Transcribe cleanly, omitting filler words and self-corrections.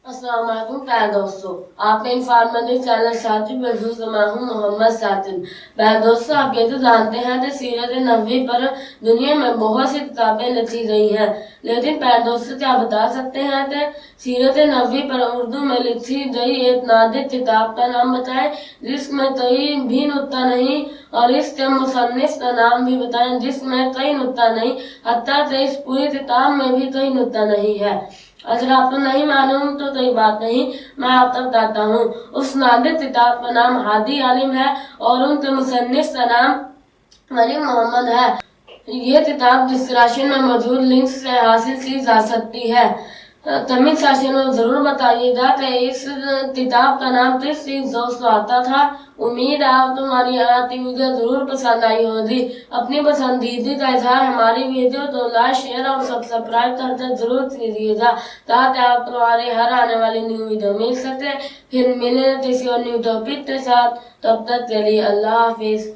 अस्सलाम वालेकुम प्यारे दोस्तों, आपने इंफॉर्मेटिव चैनल साथी महसूस मैं हूँ मोहम्मद सातिन। प्यारे दोस्तों, आप ये तो जानते हैं कि सीरत नबवी पर दुनिया में बहुत सी किताबें लिखी गई हैं, लेकिन प्यारे दोस्तों क्या बता सकते हैं कि सीरत नबवी पर उर्दू में लिखी गई एक नादिर किताब का नाम बताएं जिसमें कोई भी नुक्ता नहीं, और इसके मुसन्निफ का नाम भी बताएं जिसमें कई नुक्ता नहीं, हत्ता कि इस पूरी किताब में भी कोई नुक्ता नहीं है। अगर आपको नहीं मालूम तो कोई बात नहीं, मैं आपको बताता हूँ। उस नादिर किताब का नाम हादी आलिम है और उनके मुसन्निफ का नाम वली मोहम्मद है। ये किताब डिस्क्रिप्शन में मौजूद लिंक से हासिल की जा सकती है। कमेंट सेक्शन में जरूर बताइएगा कि इस किताब का नाम किस चीज दोस्तों आता था। उम्मीद है आप तुम्हारी आती वीडियो जरूर पसंद आई होगी। अपनी पसंदीदा का इजहार हमारी वीडियो तो लाइक शेयर और सब्सक्राइब करके जरूर कीजिएगा ताकि आप तुम्हारी हर आने वाली न्यू वीडियो मिल सके। फिर मिले किसी और न्यू टॉपिक के साथ, तब तक के लिए अल्लाह हाफिज।